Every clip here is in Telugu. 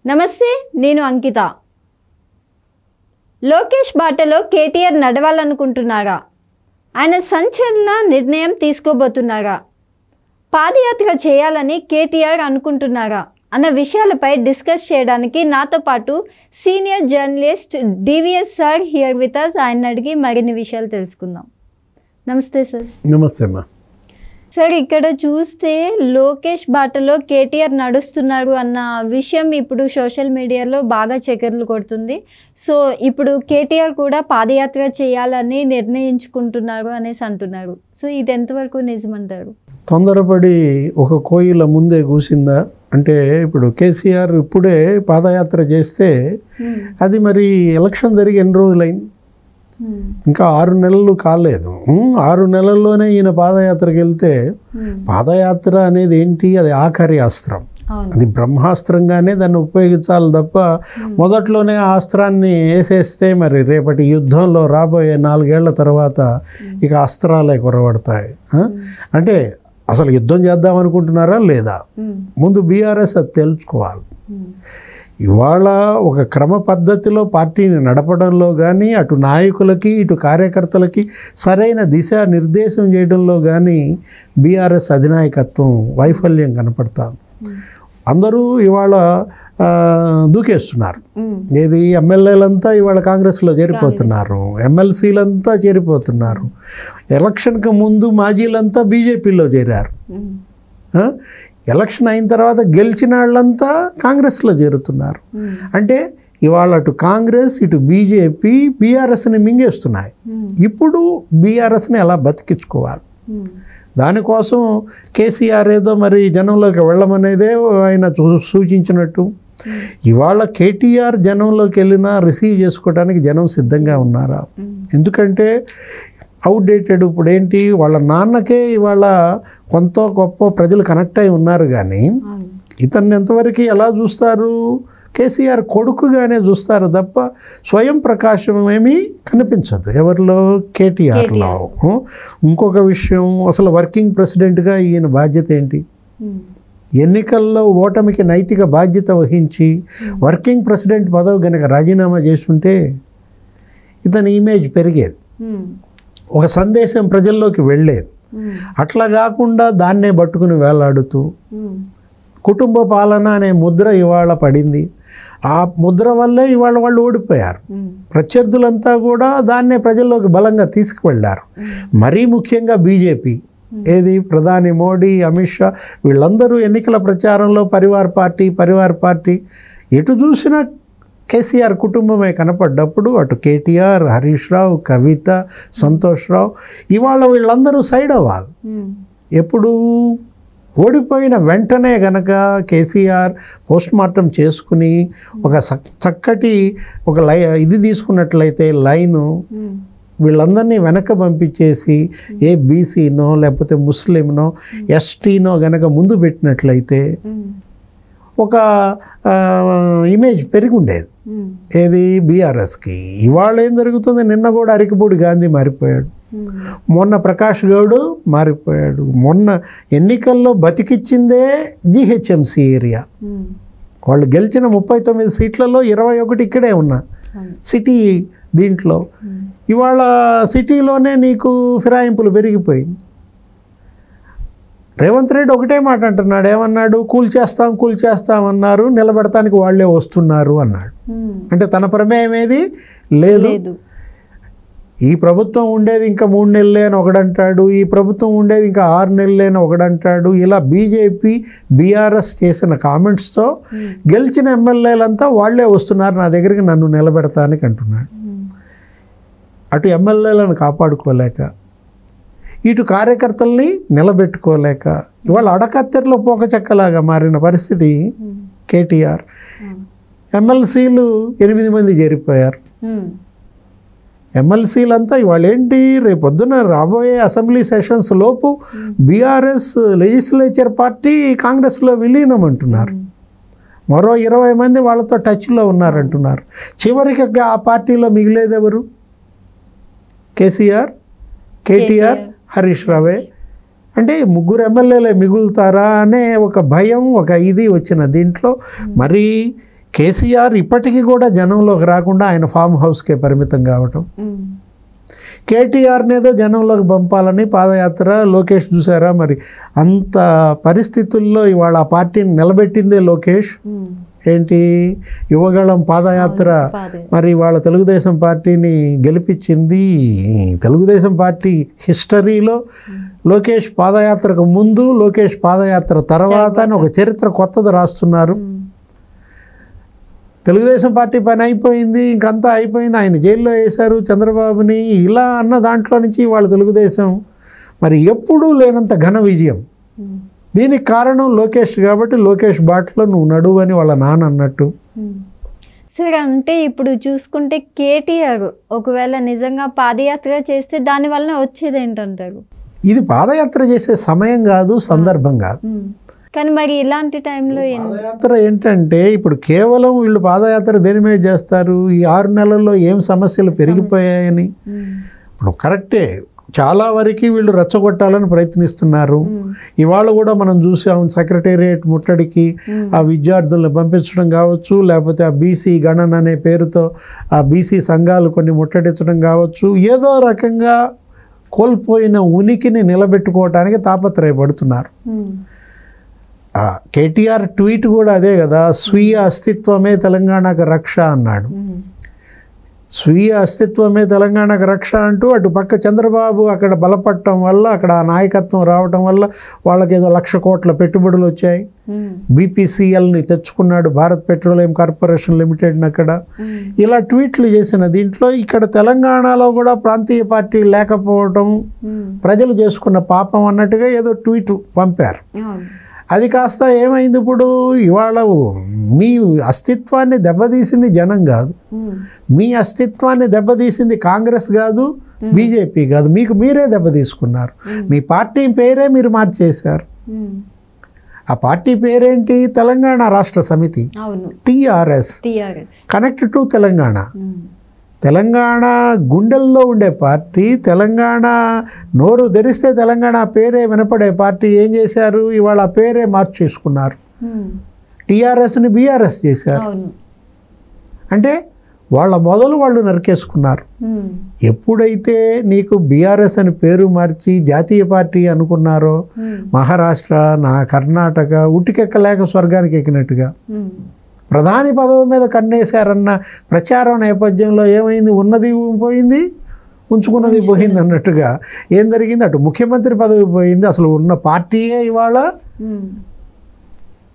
నమస్తే, నేను అంకిత. లోకేష్ బాటలో కేటీఆర్ నడవాలనుకుంటున్నారా? ఆయన సంచలన నిర్ణయం తీసుకోబోతున్నారా? పాదయాత్ర చేయాలని కేటీఆర్ అనుకుంటున్నారా అన్న విషయాలపై డిస్కస్ చేయడానికి నాతో పాటు senior journalist DVS sir here with us. ఆయన అడిగి మరిన్ని విషయాలు తెలుసుకుందాం. నమస్తే సార్. నమస్తే అమ్మా. సార్, ఇక్కడ చూస్తే లోకేష్ బాటలో కేటీఆర్ నడుస్తున్నారు అన్న విషయం ఇప్పుడు సోషల్ మీడియాలో బాగా చక్కర్లు కొడుతుంది. సో ఇప్పుడు కేటీఆర్ కూడా పాదయాత్ర చేయాలని నిర్ణయించుకుంటున్నారు అనేసి అంటున్నారు. సో ఇది ఎంతవరకు నిజమంటారు? తొందరపడి ఒక కోయిల ముందే కూసిందా అంటే, ఇప్పుడు కేసీఆర్ ఇప్పుడే పాదయాత్ర చేస్తే అది మరి ఎలక్షన్ జరిగి ఎన్ని రోజులైంది? ఇంకా 6 నెలలు కాలేదు. 6 నెలల్లోనే ఈయన పాదయాత్రకి వెళ్తే, పాదయాత్ర అనేది ఏంటి? అది ఆఖరి అస్త్రం. అది బ్రహ్మాస్త్రంగానే దాన్ని ఉపయోగించాలి తప్ప మొదట్లోనే ఆ అస్త్రాన్ని వేసేస్తే మరి రేపటి యుద్ధంలో రాబోయే 4 ఏళ్ల తర్వాత ఇక అస్త్రాలే కొరవడతాయి. అంటే అసలు యుద్ధం చేద్దాం అనుకుంటున్నారా లేదా? ముందు బీఆర్ఎస్ అది తెలుసుకోవాలి. ఇవాళ ఒక క్రమ పద్ధతిలో పార్టీని నడపడంలో కానీ, అటు నాయకులకి ఇటు కార్యకర్తలకి సరైన దిశానిర్దేశం చేయడంలో కానీ బీఆర్ఎస్ అధినాయకత్వం వైఫల్యం కనపడుతుంది. అందరూ ఇవాళ దూకేస్తున్నారు. ఏది ఎమ్మెల్యేలంతా ఇవాళ కాంగ్రెస్లో చేరిపోతున్నారు, ఎమ్మెల్సీలంతా చేరిపోతున్నారు. ఎలక్షన్కి ముందు మాజీలంతా బీజేపీలో చేరారు. ఎలక్షన్ అయిన తర్వాత గెలిచిన వాళ్ళంతా కాంగ్రెస్లో చేరుతున్నారు. అంటే ఇవాళ అటు కాంగ్రెస్ ఇటు బీజేపీ బీఆర్ఎస్ని మింగేస్తున్నాయి. ఇప్పుడు బీఆర్ఎస్ని ఎలా బతికించుకోవాలి? దానికోసం కేసీఆర్ ఏదో మరి జనంలోకి వెళ్ళమనేదే ఆయన సూచించినట్టు. ఇవాళ కేటీఆర్ జనంలోకి వెళ్ళినా రిసీవ్ చేసుకోవడానికి జనం సిద్ధంగా ఉన్నారా? ఎందుకంటే అవుట్డేటెడ్. ఇప్పుడు ఏంటి, వాళ్ళ నాన్నకే ఇవాళ కొంత గొప్ప ప్రజలు కనెక్ట్ అయి ఉన్నారు. కానీ ఇతన్ని ఎంతవరకు ఎలా చూస్తారు? కేసీఆర్ కొడుకుగానే చూస్తారు తప్ప స్వయం ప్రకాశం ఏమీ కనిపించదు ఎవరిలో, కేటీఆర్లో. ఇంకొక విషయం, అసలు వర్కింగ్ ప్రెసిడెంట్గా ఈయన బాధ్యత ఏంటి? ఎన్నికల్లో ఓటమికి నైతిక బాధ్యత వహించి వర్కింగ్ ప్రెసిడెంట్ పదవి కనుక రాజీనామా చేస్తుంటే ఇతని ఇమేజ్ పెరిగేది, ఒక సందేశం ప్రజల్లోకి వెళ్ళేది. అట్లా కాకుండా దాన్నే పట్టుకుని వేలాడుతూ కుటుంబ పాలన అనే ముద్ర ఇవాళ పడింది. ఆ ముద్ర వల్లే ఇవాళ వాళ్ళు ఓడిపోయారు. ప్రత్యర్థులంతా కూడా దాన్నే ప్రజల్లోకి బలంగా తీసుకువెళ్ళారు. మరీ ముఖ్యంగా బీజేపీ, ఏది ప్రధాని మోడీ, అమిత్ షా, వీళ్ళందరూ ఎన్నికల ప్రచారంలో పరివార్ పార్టీ ఎటు చూసినా కేసీఆర్ కుటుంబమే కనపడ్డప్పుడు అటు కేటీఆర్, హరీష్ రావు, కవిత, సంతోష్ రావు ఇవాళ వీళ్ళందరూ సైడ్ అవ్వాలి. ఎప్పుడు ఓడిపోయిన వెంటనే గనక కేసీఆర్ పోస్ట్ మార్టం చేసుకుని ఒక చక్కటి ఒక ఇది తీసుకున్నట్లయితే లైను, వీళ్ళందరినీ వెనక పంపించేసి ఏ బీసీనో లేకపోతే ముస్లింనో ఎస్టీనో గనక ముందు పెట్టినట్లయితే ఒక ఇమేజ్ పెరిగి ఉండేది ఏది బీఆర్ఎస్కి. ఇవాళ ఏం జరుగుతుంది? నిన్న కూడా అరికపూడి గాంధీ మారిపోయాడు, మొన్న ప్రకాష్ గౌడ్ మారిపోయాడు. మొన్న ఎన్నికల్లో బతికిచ్చిందే జీహెచ్ఎంసీ ఏరియా. వాళ్ళు గెలిచిన 39 సీట్లలో 21 ఇక్కడే ఉన్నా సిటీ. దీంట్లో ఇవాళ సిటీలోనే నీకు ఫిరాయింపులు పెరిగిపోయింది. రేవంత్ రెడ్డి ఒకటే మాట అంటున్నాడు, ఏమన్నాడు? కూల్చేస్తాం అన్నారు, నిలబెడతానికి వాళ్ళే వస్తున్నారు అన్నాడు. అంటే తన ప్రమేయం ఏది లేదు. ఈ ప్రభుత్వం ఉండేది ఇంకా 3 నెలలే అని ఒకడంటాడు, ఈ ప్రభుత్వం ఉండేది ఇంకా 6 నెలలే అని ఒకడంటాడు. ఇలా బీజేపీ బీఆర్ఎస్ చేసిన కామెంట్స్తో గెలిచిన ఎమ్మెల్యేలంతా వాళ్ళే వస్తున్నారు నా దగ్గరికి, నన్ను నిలబెడతానికి అంటున్నాడు. అటు ఎమ్మెల్యేలను కాపాడుకోలేక, ఇటు కార్యకర్తల్ని నిలబెట్టుకోలేక ఇవాళ అడకత్తెరలో పోకచెక్కలాగా మారిన పరిస్థితి కేటీఆర్. ఎమ్మెల్సీలు 8 మంది చేరిపోయారు. ఎమ్మెల్సీలంతా ఇవాళ ఏంటి, రేపొద్దున రాబోయే అసెంబ్లీ సెషన్స్ లోపు బీఆర్ఎస్ లెజిస్లేచర్ పార్టీ కాంగ్రెస్లో విలీనం అంటున్నారు. మరో 20 మంది వాళ్ళతో టచ్లో ఉన్నారంటున్నారు. చివరికి ఆ పార్టీలో మిగిలేది ఎవరు? కేటీఆర్, హరీష్ రావే. అంటే 3 ఎమ్మెల్యేలే మిగులుతారా అనే ఒక భయం, ఒక ఇది వచ్చిన దీంట్లో మరి కేసీఆర్ ఇప్పటికీ కూడా జనంలోకి రాకుండా ఆయన ఫామ్ హౌస్కే పరిమితం కావటం, కేటీఆర్ని ఏదో జనంలోకి పంపాలని పాదయాత్ర. లోకేష్ చూసారా మరి అంత పరిస్థితుల్లో ఇవాళ ఆ పార్టీని నిలబెట్టిందే లోకేష్. ఏంటి యువగళం పాదయాత్ర మరి వాళ్ళ తెలుగుదేశం పార్టీని గెలిపించింది. తెలుగుదేశం పార్టీ హిస్టరీలో లోకేష్ పాదయాత్రకు ముందు, లోకేష్ పాదయాత్ర తర్వాత అని ఒక చరిత్ర కొత్తది రాస్తున్నారు. తెలుగుదేశం పార్టీ పని అయిపోయింది, ఇంకంతా అయిపోయింది, ఆయన జైల్లో వేశారు చంద్రబాబుని, ఇలా అన్న దాంట్లో నుంచి వాళ్ళ తెలుగుదేశం మరి ఎప్పుడూ లేనంత ఘన విజయం. దీనికి కారణం లోకేష్ కాబట్టి లోకేష్ బాటలో నువ్వు నడువు అని వాళ్ళ నాన్న అన్నట్టు. సరే, అంటే ఇప్పుడు చూసుకుంటే కేటీఆర్ ఒకవేళ నిజంగా పాదయాత్ర చేస్తే దానివల్ల వచ్చేది ఏంటంటారు? ఇది పాదయాత్ర చేసే సమయం కాదు, సందర్భం కాదు. కానీ మరి ఇలాంటి టైంలో పాదయాత్ర ఏంటంటే ఇప్పుడు కేవలం వీళ్ళు పాదయాత్ర దేని మీద చేస్తారు? ఈ 6 నెలల్లో ఏం సమస్యలు పెరిగిపోయాయని. ఇప్పుడు కరెక్టే, చాలా వరకు వీళ్ళు రెచ్చగొట్టాలని ప్రయత్నిస్తున్నారు. ఇవాళ కూడా మనం చూసాం సెక్రటేరియట్ ముట్టడికి ఆ విద్యార్థులను పంపించడం కావచ్చు, లేకపోతే ఆ బీసీ గణన అనే పేరుతో ఆ బీసీ సంఘాలు కొన్ని ముట్టడించడం కావచ్చు. ఏదో రకంగా కోల్పోయిన ఉనికిని నిలబెట్టుకోవటానికి తాపత్రయపడుతున్నారు. కేటీఆర్ ట్వీట్ కూడా అదే కదా, స్వీయ అస్తిత్వమే తెలంగాణకు రక్ష అన్నాడు. స్వీయ అస్తిత్వమే తెలంగాణకు రక్ష అంటూ అటు పక్క చంద్రబాబు అక్కడ బలపడటం వల్ల, అక్కడ ఆ నాయకత్వం రావటం వల్ల వాళ్ళకి ఏదో 1,00,000 కోట్ల పెట్టుబడులు వచ్చాయి. బీపీసీఎల్ని తెచ్చుకున్నాడు, భారత్ పెట్రోలియం కార్పొరేషన్ లిమిటెడ్ని అక్కడ. ఇలా ట్వీట్లు చేసిన దీంట్లో ఇక్కడ తెలంగాణలో కూడా ప్రాంతీయ పార్టీ లేకపోవటం ప్రజలు చేసుకున్న పాపం అన్నట్టుగా ఏదో ట్వీట్ పంపారు. అది కాస్త ఏమైంది, ఇప్పుడు ఇవాళ మీ అస్తిత్వాన్ని దెబ్బతీసింది జనం కాదు, మీ అస్తిత్వాన్ని దెబ్బతీసింది కాంగ్రెస్ కాదు, బీజేపీ కాదు, మీకు మీరే దెబ్బతీసుకున్నారు. మీ పార్టీ పేరే మీరు మార్చేశారు. ఆ పార్టీ పేరేంటి? తెలంగాణ రాష్ట్ర సమితి, TRS, connect to Telangana. Telangana గుండెల్లో ఉండే పార్టీ, తెలంగాణ నోరు తెరిస్తే తెలంగాణ పేరే వినపడే పార్టీ ఏం చేశారు? ఇవాళ ఆ పేరే మార్చేసుకున్నారు. టీఆర్ఎస్ని బీఆర్ఎస్ చేశారు. అంటే వాళ్ళ మొదలు వాళ్ళు నరికేసుకున్నారు. ఎప్పుడైతే నీకు బీఆర్ఎస్ అని పేరు మార్చి జాతీయ పార్టీ అనుకున్నారో, మహారాష్ట్ర, కర్ణాటక ఉట్టికెక్కలేక స్వర్గానికి ఎక్కినట్టుగా ప్రధాని పదవి మీద కన్నేశారన్న ప్రచారం నేపథ్యంలో ఏమైంది? ఉన్నది పోయింది, ఉంచుకున్నది పోయింది అన్నట్టుగా ఏం జరిగింది? అటు ముఖ్యమంత్రి పదవి పోయింది, అసలు ఉన్న పార్టీయే ఇవాళ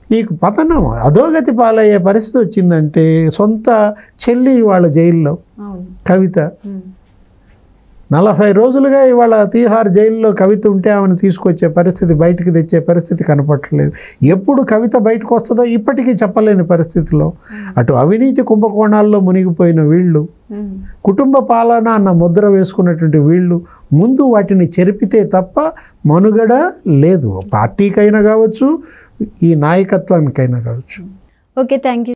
నీకు పతనం, అధోగతి పాలయ్యే పరిస్థితి వచ్చిందంటే సొంత చెల్లి ఇవాళ జైల్లో, కవిత 40 రోజులుగా ఇవాళ తీహార్ జైల్లో కవిత ఉంటే ఆమెను తీసుకొచ్చే పరిస్థితి, బయటికి తెచ్చే పరిస్థితి కనపట్టలేదు. ఎప్పుడు కవిత బయటకు వస్తుందో ఇప్పటికీ చెప్పలేని పరిస్థితిలో అటు అవినీతి కుంభకోణాల్లో మునిగిపోయిన వీళ్ళు, కుటుంబ పాలన అన్న ముద్ర వేసుకున్నటువంటి వీళ్ళు ముందు వాటిని చెరిపితే తప్ప మనుగడ లేదు. పార్టీకైనా కావచ్చు, ఈ నాయకత్వానికైనా కావచ్చు. Okay, thank you.